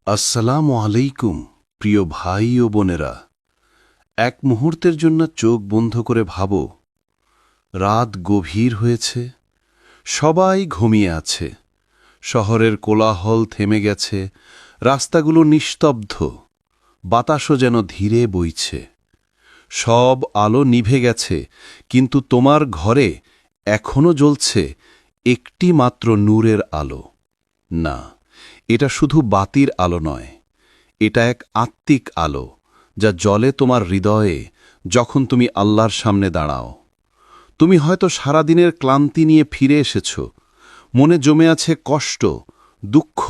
আসসালামু আলাইকুম প্রিয় ভাই ও বোনেরা। এক মুহূর্তের জন্য চোখ বন্ধ করে ভাবো, রাত গভীর হয়েছে, সবাই ঘুমিয়ে আছে, শহরের কোলাহল থেমে গেছে, রাস্তাগুলো নিস্তব্ধ, বাতাসও যেন ধীরে বইছে, সব আলো নিভে গেছে, কিন্তু তোমার ঘরে এখনো জ্বলছে একটি মাত্র নূরের আলো। না, এটা শুধু বাতির আলো নয়, এটা এক আত্মিক আলো যা জ্বলে তোমার হৃদয়ে যখন তুমি আল্লাহর সামনে দাঁড়াও। তুমি হয়তো সারাদিনের ক্লান্তি নিয়ে ফিরে এসেছ, মনে জমে আছে কষ্ট, দুঃখ,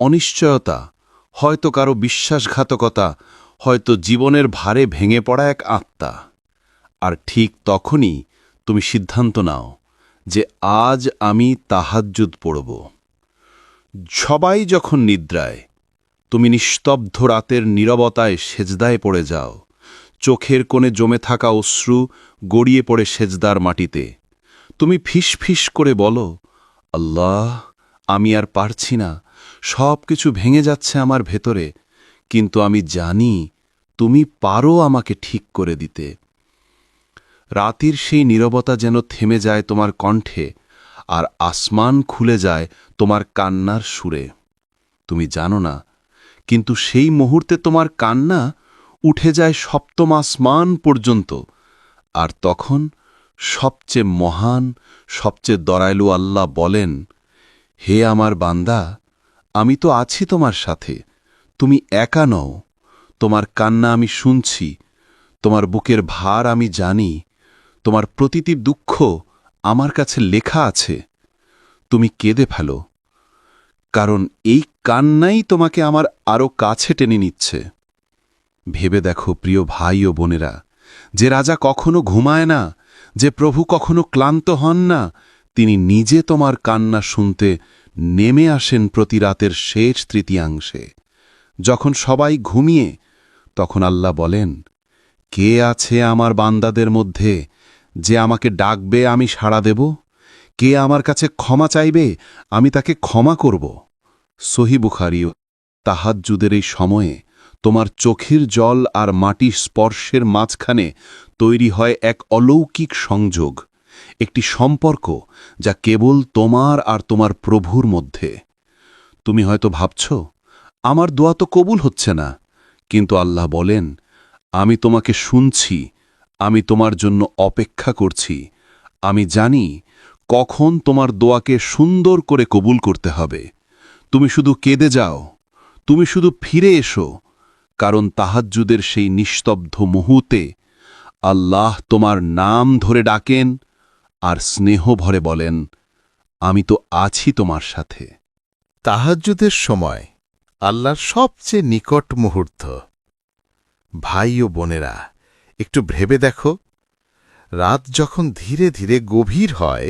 অনিশ্চয়তা, হয়তো কারো বিশ্বাসঘাতকতা, হয়তো জীবনের ভারে ভেঙে পড়া এক আত্মা। আর ঠিক তখনই তুমি সিদ্ধান্ত নাও যে আজ আমি তাহাজ্জুদ পড়ব। সবাই যখন নিদ্রায়, তুমি নিস্তব্ধ রাতের নীরবতায় সেজদায় পড়ে যাও, চোখের কোণে জমে থাকা অশ্রু গড়িয়ে পড়ে সেজদার মাটিতে। তুমি ফিস ফিস করে বলো, আল্লাহ, আমি আর পারছি না, সব কিছু ভেঙে যাচ্ছে আমার ভেতরে, কিন্তু আমি জানি তুমি পারো আমাকে ঠিক করে দিতে। রাতের সেই নীরবতা যেন থেমে যায় তোমার কণ্ঠে, আর আসমান খুলে যায় তোমার কান্নার সুরে। তুমি জানো না, কিন্তু সেই মুহূর্তে তোমার কান্না উঠে যায় সপ্তম আসমান পর্যন্ত। আর তখন সবচেয়ে মহান, সবচেয়ে দয়ালু আল্লাহ বলেন, হে আমার বান্দা, আমি তো আছি তোমার সাথে, তুমি একা নও। তোমার কান্না আমি শুনছি, তোমার বুকের ভার আমি জানি, তোমার প্রতিটি দুঃখ আমার কাছে লেখা আছে। তুমি কেঁদে ফেলো, কারণ এই কান্নাই তোমাকে আমার আরও কাছে টেনে নিচ্ছে। ভেবে দেখো প্রিয় ভাই ও বোনেরা, যে রাজা কখনো ঘুমায় না, যে প্রভু কখনো ক্লান্ত হন না, তিনি নিজে তোমার কান্না শুনতে নেমে আসেন প্রতি রাতের শেষ তৃতীয়াংশে। যখন সবাই ঘুমিয়ে, তখন আল্লাহ বলেন, কে আছে আমার বান্দাদের মধ্যে যে আমাকে ডাকবে, আমি সাড়া দেব? কে আমার কাছে ক্ষমা চাইবে, আমি তাকে ক্ষমা করব। সহিহ বুখারী। তাহাজ্জুদের এই সময়ে তোমার চোখের জল আর মাটির স্পর্শের মাঝখানে তৈরি হয় এক অলৌকিক সংযোগ, একটি সম্পর্ক যা কেবল তোমার আর তোমার প্রভুর মধ্যে। তুমি হয়তো ভাবছ, আমার দোয়া তো কবুল হচ্ছে না, কিন্তু আল্লাহ বলেন, আমি তোমাকে শুনছি, আমি তোমার জন্য অপেক্ষা করছি, আমি জানি কখন তোমার দোয়াকে সুন্দর করে কবুল করতে হবে। তুমি শুধু কেঁদে যাও, তুমি শুধু ফিরে এসো, কারণ তাহাজ্জুদের সেই নিস্তব্ধ মুহূর্তে আল্লাহ তোমার নাম ধরে ডাকেন আর স্নেহ ভরে বলেন, আমি তো আছি তোমার সাথে। তাহাজ্জুদের সময় আল্লাহর সবচেয়ে নিকট মুহূর্ত। ভাই ও বোনেরা, একটু ভেবে দেখো, রাত যখন ধীরে ধীরে গভীর হয়,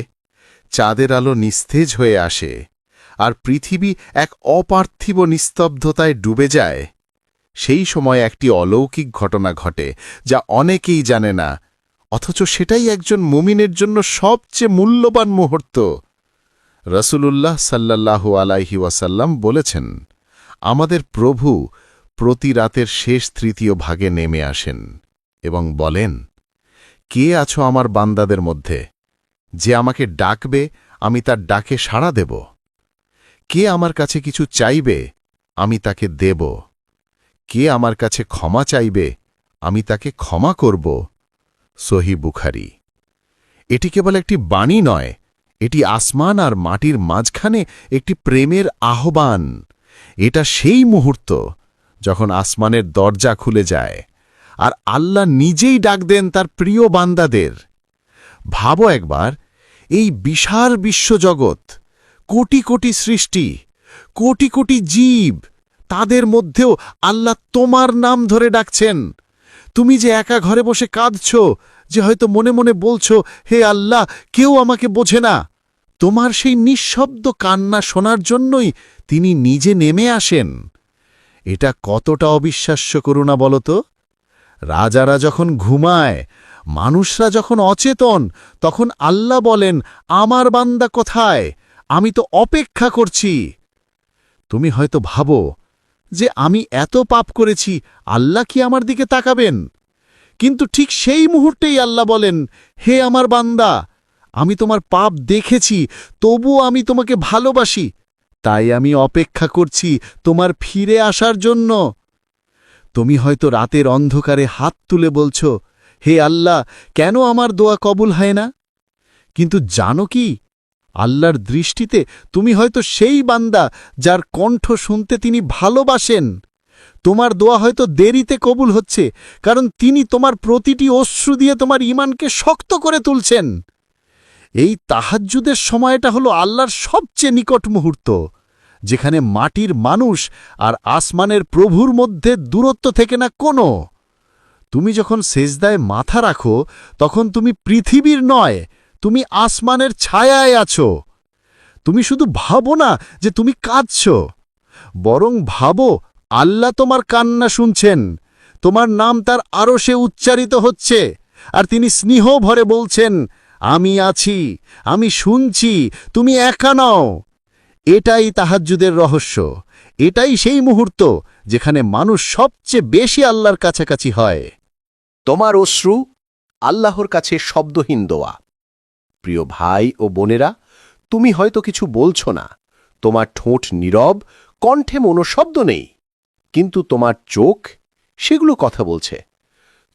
চাঁদের আলো নিস্তেজ হয়ে আসে, আর পৃথিবী এক অপার্থিব নিস্তব্ধতায় ডুবে যায়, সেই সময় একটি অলৌকিক ঘটনা ঘটে যা অনেকেই জানে না, অথচ সেটাই একজন মুমিনের জন্য সবচেয়ে মূল্যবান মুহূর্ত। রাসূলুল্লাহ সাল্লাল্লাহু আলাইহি ওয়াসাল্লাম বলেছেন, আমাদের প্রভু প্রতি রাতের শেষ তৃতীয় ভাগে নেমে আসেন এবং বলেন, কে আছো আমার বান্দাদের মধ্যে যে আমাকে ডাকবে, আমি তার ডাকে সাড়া দেব? কে আমার কাছে কিছু চাইবে, আমি তাকে দেব? কে আমার কাছে ক্ষমা চাইবে, আমি তাকে ক্ষমা করব? সহিহ বুখারী। এটি কেবল একটি বাণী নয়, এটি আসমান আর মাটির মাঝখানে একটি প্রেমের আহ্বান। এটা সেই মুহূর্ত যখন আসমানের দরজা খুলে যায় আর আল্লাহ নিজেই ডাক দেন তার প্রিয় বান্দাদের। ভাবো একবার, এই বিশাল বিশ্বজগৎ, কোটি কোটি সৃষ্টি, কোটি কোটি জীব, তাদের মধ্যেও আল্লাহ তোমার নাম ধরে ডাকছেন। তুমি যে একা ঘরে বসে কাঁদছ, যে হয়তো মনে মনে বলছ, হে আল্লাহ, কেউ আমাকে বোঝে না, তোমার সেই নিঃশব্দ কান্না শোনার জন্যই তিনি নিজে নেমে আসেন। এটা কতটা অবিশ্বাস্য করুণা বলো তো? রাজারা যখন ঘুমায়, মানুষরা যখন অচেতন, তখন আল্লাহ বলেন, আমার বান্দা কোথায়, আমি তো অপেক্ষা করছি। তুমি হয়তো ভাবো, যে আমি এত পাপ করেছি, আল্লাহ কি আমার দিকে তাকাবেন? কিন্তু ঠিক সেই মুহূর্তেই আল্লাহ বলেন, হে আমার বান্দা, আমি তোমার পাপ দেখেছি, তবুও আমি তোমাকে ভালোবাসি, তাই আমি অপেক্ষা করছি তোমার ফিরে আসার জন্য। তুমি হয়তো রাতের অন্ধকারে হাত তুলে বলছ, হে আল্লাহ, কেন আমার দোয়া কবুল হয় না? কিন্তু জানো কি, আল্লাহর দৃষ্টিতে তুমি হয়তো সেই বান্দা যার কণ্ঠ শুনতে তিনি ভালোবাসেন। তোমার দোয়া হয়তো দেরিতে কবুল হচ্ছে, কারণ তিনি তোমার প্রতিটি অশ্রু দিয়ে তোমার ঈমানকে শক্ত করে তুলছেন। এই তাহাজ্জুদের সময়টা হলো আল্লাহর সবচেয়ে নিকট মুহূর্ত, যেখানে মাটির মানুষ আর আসমানের প্রভুর মধ্যে দূরত্ব থেকে না কোনো। তুমি যখন সেজদায় মাথা রাখো, তখন তুমি পৃথিবীর নয়, তুমি আসমানের ছায়ায় আছো। তুমি শুধু ভাবো না যে তুমি কাঁদছ, বরং ভাবো আল্লাহ তোমার কান্না শুনছেন, তোমার নাম তার আরশে উচ্চারিত হচ্ছে, আর তিনি স্নেহ ভরে বলছেন, আমি আছি, আমি শুনছি, তুমি একা নও। এটাই তাহাজ্জুদের রহস্য, এটাই সেই মুহূর্ত যেখানে মানুষ সবচেয়ে বেশি আল্লাহর কাছাকাছি হয়। তোমার অশ্রু আল্লাহর কাছে শব্দহীন দোয়া। প্রিয় ভাই ও বোনেরা, তুমি হয়তো কিছু বলছো না, তোমার ঠোঁট নীরব, কণ্ঠে মনোশব্দ নেই, কিন্তু তোমার চোখ সেগুলো কথা বলছে।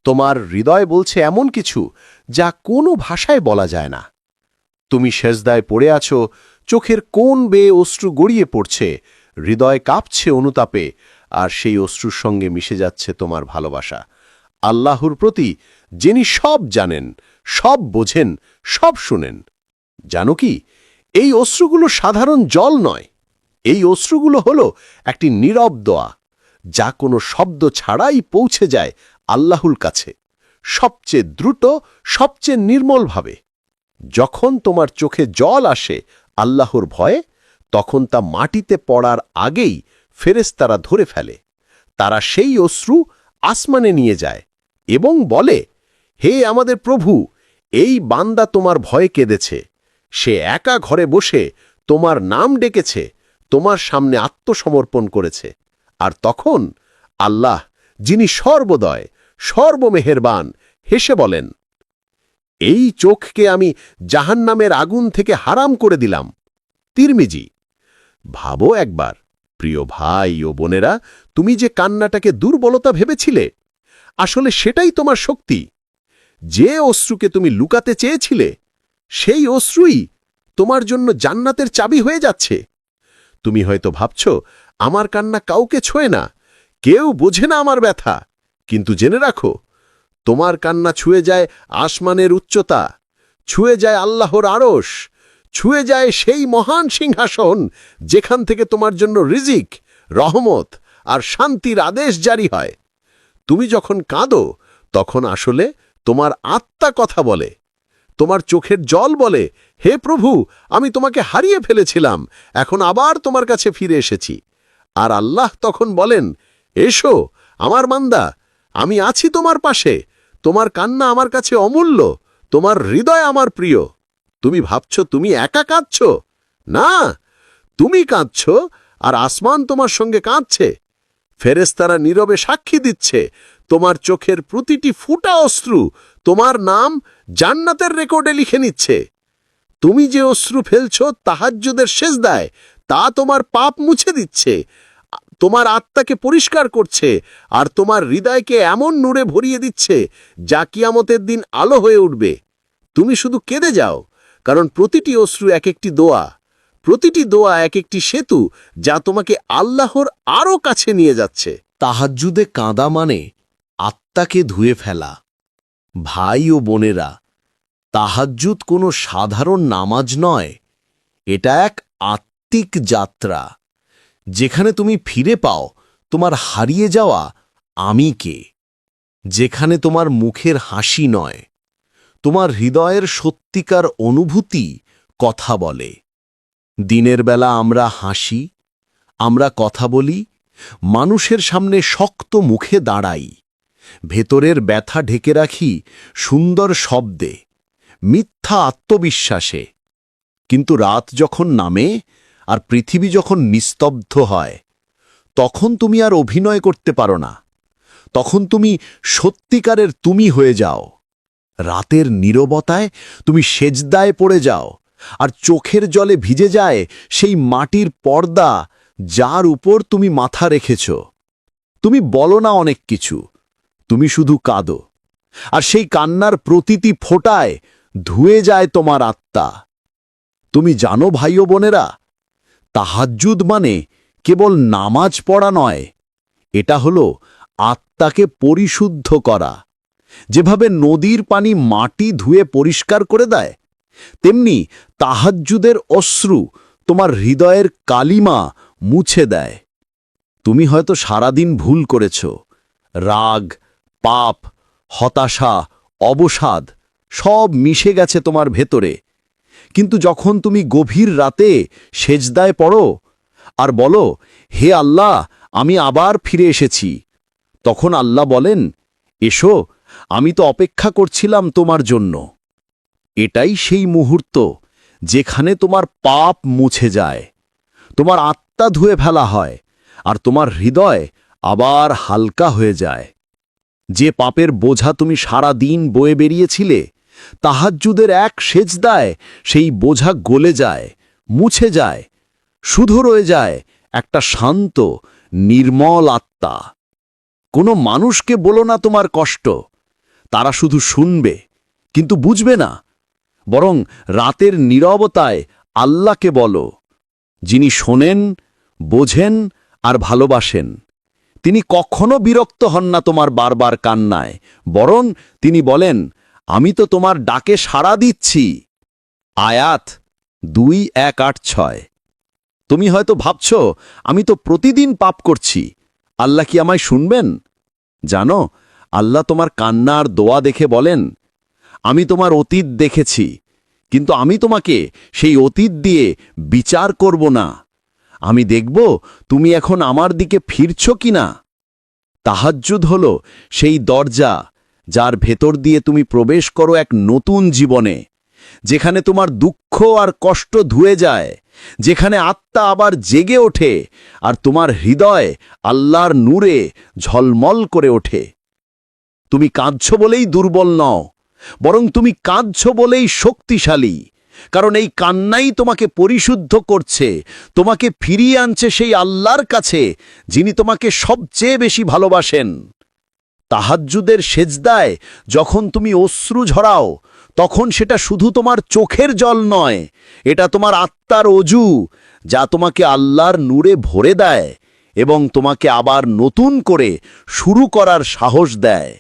তোমার হৃদয় বলছে এমন কিছু যা কোনো ভাষায় বলা যায় না। তুমি সেজদায় পড়ে আছো, চোখের কোণ বেয়ে অশ্রু গড়িয়ে পড়ছে, হৃদয় কাঁপছে অনুতাপে, আর সেই অশ্রুর সঙ্গে মিশে যাচ্ছে তোমার ভালোবাসা আল্লাহর প্রতি, যিনি সব জানেন, সব বোঝেন, সব শুনেন। জানো কি, এই অশ্রুগুলো সাধারণ জল নয়, এই অশ্রুগুলো হলো একটি নীরব দোয়া, যা কোনো শব্দ ছাড়াই পৌঁছে যায় আল্লাহর কাছে, সবচেয়ে দ্রুত, সবচেয়ে নির্মলভাবে। যখন তোমার চোখে জল আসে আল্লাহর ভয়ে, তখন তা মাটিতে পড়ার আগেই ফেরেশতারা ধরে ফেলে। তারা সেই অশ্রু আসমানে নিয়ে যায় এবং বলে, হে আমাদের প্রভু, এই বান্দা তোমার ভয়ে কেঁদেছে, সে একা ঘরে বসে তোমার নাম ডেকেছে, তোমার সামনে আত্মসমর্পণ করেছে। আর তখন আল্লাহ, যিনি সর্বদয়, সর্বমেহেরবান, হেসে বলেন, এই চোখকে আমি জাহান্নামের আগুন থেকে হারাম করে দিলাম। তিরমিজি। ভাবো একবার, প্রিয় ভাই ও বোনেরা, তুমি যে কান্নাটাকে দুর্বলতা ভেবেছিলে, আসলে সেটাই তোমার শক্তি। যে অশ্রুকে তুমি লুকাতে চেয়েছিলে, সেই অশ্রুই তোমার জন্য জান্নাতের চাবি হয়ে যাচ্ছে। তুমি হয়তো ভাবছ, আমার কান্না কাউকে ছোঁয় না, কেউ বোঝে না আমার ব্যথা, কিন্তু জেনে রাখো, তোমার কান্না ছুঁয়ে যায় আসমানের উচ্চতা, ছুঁয়ে যায় আল্লাহর আরশ, ছুঁয়ে যায় সেই মহান সিংহাসন যেখান থেকে তোমার জন্য রিজিক, রহমত আর শান্তির আদেশ জারি হয়। তুমি যখন কাঁদো, তখন আসলে তোমার আত্মা কথা বলে, তোমার চোখের জল বলে, হে প্রভু, আমি তোমাকে হারিয়ে ফেলেছিলাম, এখন আবার তোমার কাছে ফিরে এসেছি। আর আল্লাহ তখন বলেন, এসো আমার বান্দা, আমি আছি তোমার পাশে, তোমার কান্না আমার কাছে অমূল্য, তোমার হৃদয় আমার প্রিয়। তুমি ভাবছ তুমি একা কাঁদছ? না, তুমি কাঁদছ, আর আসমান তোমার সঙ্গে কাঁদছে। ফেরেশতারা নীরবে সাক্ষী দিচ্ছে, তোমার চোখের প্রতিটি ফোঁটা অশ্রু তোমার নাম জান্নাতের রেকর্ডে লিখে নিচ্ছে। তুমি যে অশ্রু ফেলছ তাহাজ্জুদের সেজদায়, তা তোমার পাপ মুছে দিচ্ছে, তোমার আত্মাকে পরিষ্কার করছে, আর তোমার হৃদয়কে এমন নূরে ভরিয়ে দিচ্ছে যা কিয়ামতের দিন আলো হয়ে উঠবে। তুমি শুধু কেঁদে যাও, কারণ প্রতিটি অশ্রু এক একটি দোয়া, প্রতিটি দোয়া এক একটি সেতু যা তোমাকে আল্লাহর আরও কাছে নিয়ে যাচ্ছে। তাহাজ্জুদে কাঁদা মানে আত্মাকে ধুয়ে ফেলা। ভাই ও বোনেরা, তাহাজ্জুদ কোনো সাধারণ নামাজ নয়, এটা এক আত্মিক যাত্রা, যেখানে তুমি ফিরে পাও তোমার হারিয়ে যাওয়া আমি কে, যেখানে তোমার মুখের হাসি নয়, তোমার হৃদয়ের সত্যিকার অনুভূতি কথা বলে। দিনের বেলা আমরা হাসি, আমরা কথা বলি, মানুষের সামনে শক্ত মুখে দাঁড়াই, ভেতরের ব্যথা ঢেকে রাখি সুন্দর শব্দে, মিথ্যা আত্মবিশ্বাসে। কিন্তু রাত যখন নামে আর পৃথিবী যখন নিস্তব্ধ হয়, তখন তুমি আর অভিনয় করতে পারো না। তখন তুমি সত্যিকারের তুমি হয়ে যাও। রাতের নীরবতায় তুমি সেজদায় পড়ে যাও, আর চোখের জলে ভিজে যায় সেই মাটির পর্দা যার উপর তুমি মাথা রেখেছ। তুমি বলো না অনেক কিছু, তুমি শুধু কাঁদো, আর সেই কান্নার প্রতিটি ফোঁটায় ধুয়ে যায় তোমার আত্মা। তুমি জানো ভাই ও বোনেরা, তাহাজ্জুদ মানে কেবল নামাজ পড়া নয়, এটা হলো আত্মাকে পরিশুদ্ধ করা। যেভাবে নদীর পানি মাটি ধুয়ে পরিষ্কার করে দেয়, তেমনি তাহাজ্জুদের অশ্রু তোমার হৃদয়ের কালিমা মুছে দেয়। তুমি হয়তো সারাদিন ভুল করেছ, রাগ, পাপ, হতাশা, অবসাদ সব মিশে গেছে তোমার ভেতরে। কিন্তু যখন তুমি গভীর রাতে সেজদায় পড়ো আর বলো, হে আল্লাহ, আমি আবার ফিরে এসেছি, তখন আল্লাহ বলেন, এসো, আমি তো অপেক্ষা করছিলাম তোমার জন্য। এটাই সেই মুহূর্ত যেখানে তোমার পাপ মুছে যায়, তোমার আত্মা ধুয়ে ফেলা হয়, আর তোমার হৃদয় আবার হালকা হয়ে যায়। যে পাপের বোঝা তুমি সারা দিন বয়ে বেরিয়েছিলে, তাহাজ্জুদের এক সেজদায় সেই বোঝা গলে যায়, মুছে যায়। শুধু রয়ে যায় একটা শান্ত, নির্মল আত্মা। কোনো মানুষকে বলো না তোমার কষ্ট, তারা শুধু শুনবে কিন্তু বুঝবে না। বরং রাতের নীরবতায় আল্লাহকে বলো, যিনি শোনেন, বোঝেন আর ভালোবাসেন। তিনি কখনো বিরক্ত হন না তোমার বারবার কান্নায়, বরং তিনি বলেন, আমি তো তোমার ডাকে সাড়া দিচ্ছি। আয়াত 2:1-8-6। তুমি হয়তো ভাবছ, আমি তো প্রতিদিন পাপ করছি, আল্লাহ কি আমায় শুনবেন? জানো, আল্লাহ তোমার কান্না আর দোয়া দেখে বলেন, আমি তোমার অতীত দেখেছি, কিন্তু আমি তোমাকে সেই অতীত দিয়ে বিচার করব না। আমি দেখব তুমি এখন আমার দিকে ফিরছ কিনা। তাহাজ্জুদ হল সেই দরজা যার ভেতর দিয়ে তুমি প্রবেশ করো এক নতুন জীবনে, যেখানে তোমার দুঃখ আর কষ্ট ধুয়ে যায়, যেখানে আত্মা আবার জেগে ওঠে আর তোমার হৃদয় আল্লাহর নূরে ঝলমল করে ওঠে। তুমি কাঁদছ বলেই দুর্বল নও, বরং তুমি কাঁদছ বলেই শক্তিশালী, কারণ এই কান্নাই তোমাকে পরিশুদ্ধ করছে, তোমাকে ফিরিয়ে আনছে সেই আল্লাহর কাছে যিনি তোমাকে সবচেয়ে বেশি ভালোবাসেন। তাহাজ্জুদের সেজদায় যখন তুমি অশ্রু ঝরাও, তখন সেটা শুধু তোমার চোখের জল নয়, এটা তোমার আত্মার অজু, যা তোমাকে আল্লাহর নূরে ভরে দেয় এবং তোমাকে আবার নতুন করে শুরু করার সাহস দেয়।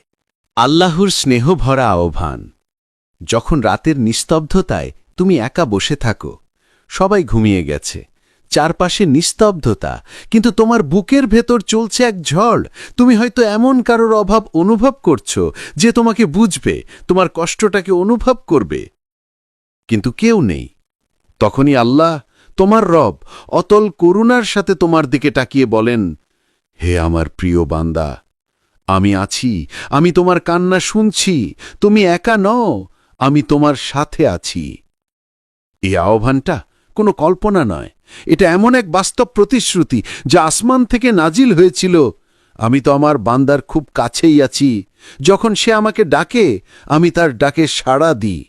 আল্লাহর স্নেহ ভরা আহ্বান। যখন রাতের নিস্তব্ধতায় তুমি একা বসে থাকো, সবাই ঘুমিয়ে গেছে, চারপাশে নিস্তব্ধতা, কিন্তু তোমার বুকের ভেতর চলছে এক ঝড়। তুমি হয়তো এমন কারোর অভাব অনুভব করছো যে তোমাকে বুঝবে, তোমার কষ্টটাকে অনুভব করবে, কিন্তু কেউ নেই। তখনই আল্লাহ, তোমার রব, অতল করুণার সাথে তোমার দিকে তাকিয়ে বলেন, হে আমার প্রিয় বান্দা, আমি আছি, আমি তোমার কান্না শুনছি, তুমি একা নও, আমি তোমার সাথে আছি। এই আহ্বানটা কোনো কল্পনা নয়, এটা এমন এক বাস্তব প্রতিশ্রুতি যা আসমান থেকে নাজিল হয়েছিল। আমি তো আমার বান্দার খুব কাছেই আছি, যখন সে আমাকে ডাকে আমি তার ডাকে সাড়া দিই।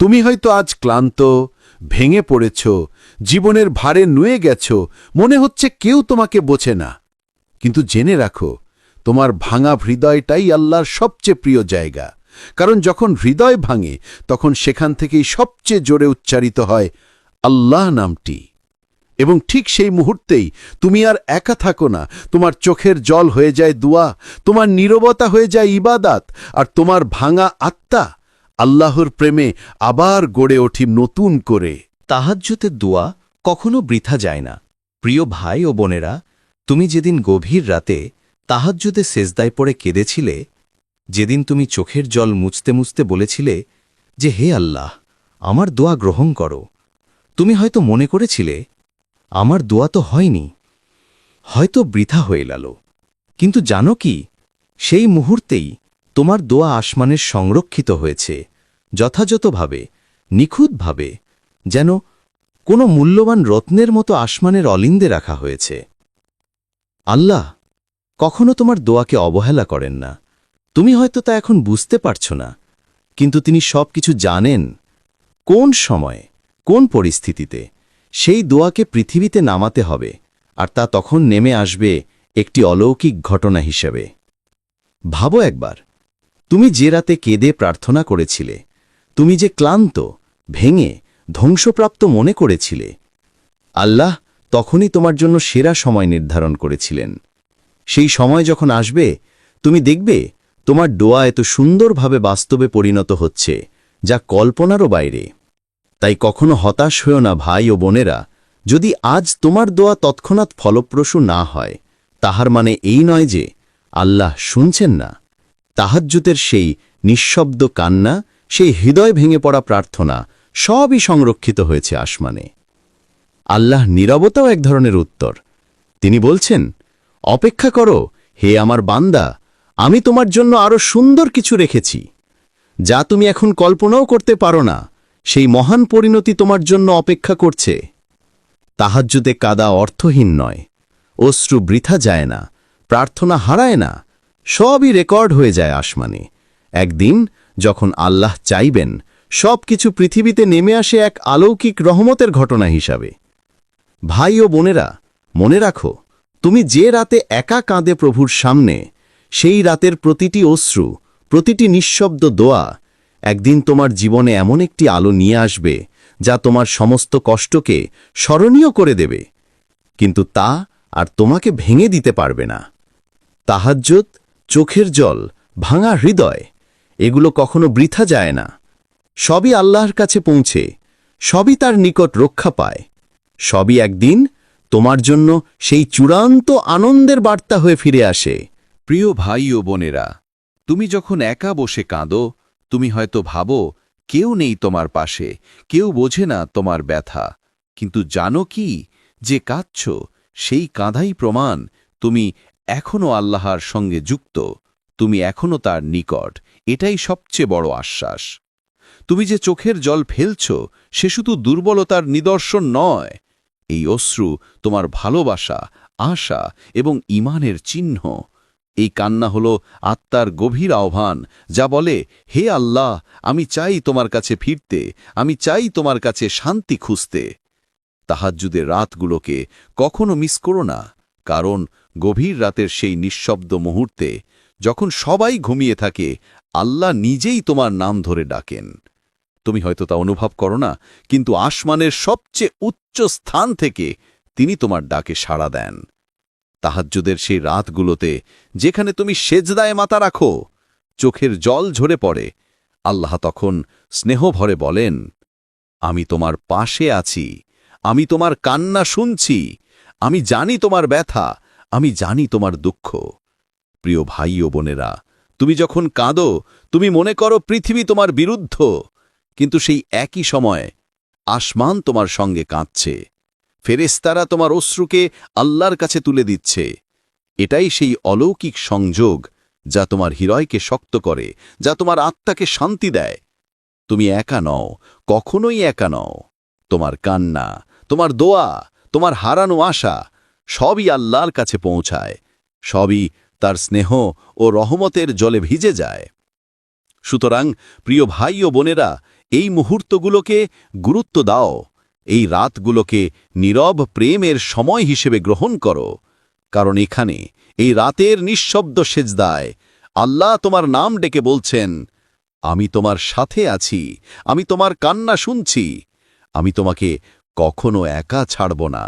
তুমি হয়তো আজ ক্লান্ত, ভেঙে পড়েছ, জীবনের ভারে নুয়ে গেছ, মনে হচ্ছে কেউ তোমাকে বোঝে না। কিন্তু জেনে রাখো, তোমার ভাঙা হৃদয়টাই আল্লাহর সবচেয়ে প্রিয় জায়গা, কারণ যখন হৃদয় ভাঙে তখন সেখান থেকেই সবচেয়ে জোরে উচ্চারিত হয় আল্লাহ নামটি। এবং ঠিক সেই মুহূর্তেই তুমি আর একা থাকো না, তোমার চোখের জল হয়ে যায় দোয়া, তোমার নীরবতা হয়ে যায় ইবাদাত, আর তোমার ভাঙা আত্মা আল্লাহর প্রেমে আবার গড়ে ওঠে নতুন করে। তাহাজ্জুদের দোয়া কখনো বৃথা যায় না। প্রিয় ভাই ও বোনেরা, তুমি যেদিন গভীর রাতে তাহাজ্জুদে সেজদায় পড়ে কেঁদেছিলে, যেদিন তুমি চোখের জল মুছতে মুছতে বলেছিলে যে হে আল্লাহ, আমার দোয়া গ্রহণ করো, তুমি হয়তো মনে করেছিলে আমার দোয়া তো হয়নি, হয়তো বৃথা হয়ে গেল। কিন্তু জানো কি, সেই মুহূর্তেই তোমার দোয়া আসমানের সংরক্ষিত হয়েছে, যথাযথভাবে, নিখুঁতভাবে, যেন কোনো মূল্যবান রত্নের মতো আসমানের অলিন্দে রাখা হয়েছে। আল্লাহ কখনো তোমার দোয়াকে অবহেলা করেন না। তুমি হয়তো তা এখন বুঝতে পারছ না, কিন্তু তিনি সব কিছু জানেন। কোন সময়ে, কোন পরিস্থিতিতে সেই দোয়াকে পৃথিবীতে নামাতে হবে, আর তা তখন নেমে আসবে একটি অলৌকিক ঘটনা হিসেবে। ভাবো একবার, তুমি যে রাতে কেঁদে প্রার্থনা করেছিলে, তুমি যে ক্লান্ত, ভেঙে, ধ্বংসপ্রাপ্ত মনে করেছিলে, আল্লাহ তখনই তোমার জন্য সেরা সময় নির্ধারণ করেছিলেন। সেই সময় যখন আসবে, তুমি দেখবে তোমার দোয়া এত সুন্দরভাবে বাস্তবে পরিণত হচ্ছে, যা কল্পনারও বাইরে। তাই কখনো হতাশ হয়েও না ভাই ও বোনেরা। যদি আজ তোমার দোয়া তৎক্ষণাৎ ফলপ্রসূ না হয়, তাহার মানে এই নয় যে আল্লাহ শুনছেন না। তাহাজ্জুদের সেই নিঃশব্দ কান্না, সেই হৃদয় ভেঙে পড়া প্রার্থনা, সবই সংরক্ষিত হয়েছে আসমানে। আল্লাহ নীরবতাও এক ধরনের উত্তর। তিনি বলছেন, অপেক্ষা করো হে আমার বান্দা, আমি তোমার জন্য আরো সুন্দর কিছু রেখেছি, যা তুমি এখন কল্পনাও করতে পারো না। সেই মহান পরিণতি তোমার জন্য অপেক্ষা করছে। তাহাজ্জুদে কাদা অর্থহীন নয়, অশ্রু বৃথা যায় না, প্রার্থনা হারায় না, সবই রেকর্ড হয়ে যায় আসমানে। একদিন যখন আল্লাহ চাইবেন, সব কিছু পৃথিবীতে নেমে আসে এক অলৌকিক রহমতের ঘটনা হিসাবে। ভাই ও বোনেরা, মনে রাখো, তুমি যে রাতে একা কাঁদে প্রভুর সামনে, সেই রাতের প্রতিটি অশ্রু, প্রতিটি নিঃশব্দ দোয়া একদিন তোমার জীবনে এমন একটি আলো নিয়ে আসবে, যা তোমার সমস্ত কষ্টকে স্মরণীয় করে দেবে, কিন্তু তা আর তোমাকে ভেঙে দিতে পারবে না। তাহাজ্জুদ, চোখের জল, ভাঙা হৃদয়, এগুলো কখনো বৃথা যায় না। সবই আল্লাহর কাছে পৌঁছে, সবই তার নিকট রক্ষা পায়, সবই একদিন তোমার জন্য সেই চূড়ান্ত আনন্দের বার্তা হয়ে ফিরে আসে। প্রিয় ভাই ও বোনেরা, তুমি যখন একা বসে কাঁদো, তুমি হয়তো ভাবো কেউ নেই তোমার পাশে, কেউ বোঝে না তোমার ব্যথা। কিন্তু জানো কি, যে কাঁদছ সেই কাঁধাই প্রমাণ তুমি এখনও আল্লাহর সঙ্গে যুক্ত, তুমি এখনও তার নিকট। এটাই সবচেয়ে বড় আশ্বাস। তুমি যে চোখের জল ফেলছ, সে শুধু দুর্বলতার নিদর্শন নয়। এই অশ্রু তোমার ভালোবাসা, আশা এবং ঈমানের চিহ্ন। এই কান্না হল আত্মার গভীর আহ্বান, যা বলে, হে আল্লাহ, আমি চাই তোমার কাছে ফিরতে, আমি চাই তোমার কাছে শান্তি খুঁজতে। তাহাজ্জুদের রাতগুলোকে কখনো মিস করো না, কারণ গভীর রাতের সেই নিঃশব্দ মুহূর্তে, যখন সবাই ঘুমিয়ে থাকে, আল্লাহ নিজেই তোমার নাম ধরে ডাকেন। তুমি হয়তো তা অনুভব করো না, কিন্তু আসমানের সবচেয়ে উচ্চ স্থান থেকে তিনি তোমার ডাকে সাড়া দেন। তাহাজ্জুদের সেই রাতগুলোতে, যেখানে তুমি সেজদায় মাথা রাখো, চোখের জল ঝরে পড়ে, আল্লাহ তখন স্নেহ ভরে বলেন, আমি তোমার পাশে আছি, আমি তোমার কান্না শুনছি, আমি জানি তোমার ব্যথা, আমি জানি তোমার দুঃখ। প্রিয় ভাই ও বোনেরা, তুমি যখন কাঁদো, তুমি মনে করো পৃথিবী তোমার বিরুদ্ধ, কিন্তু সেই একই সময় আসমান তোমার সঙ্গে কাঁদছে। ফেরেশতারা তোমার অশ্রুকে আল্লাহর কাছে তুলে দিচ্ছে। এটাই সেই অলৌকিক সংযোগ, যা তোমার হৃদয়কে শক্ত করে, যা তোমার আত্মাকে শান্তি দেয়। তুমি একা নও, কখনোই একা নও। তোমার কান্না, তোমার দোয়া, তোমার হারানো আশা, সবই আল্লাহর কাছে পৌঁছায়, সবই তার স্নেহ ও রহমতের জলে ভিজে যায়। সুতরাং প্রিয় ভাই ও বোনেরা, এই মুহূর্তগুলোকে গুরুত্ব দাও, এই রাতগুলোকে নীরব প্রেমের সময় হিসেবে গ্রহণ করো, কারণ এখানে, এই রাতের নিঃশব্দ সেজদায়, আল্লাহ তোমার নাম ডেকে বলছেন, আমি তোমার সাথে আছি, আমি তোমার কান্না শুনছি, আমি তোমাকে কখনো একা ছাড়ব না।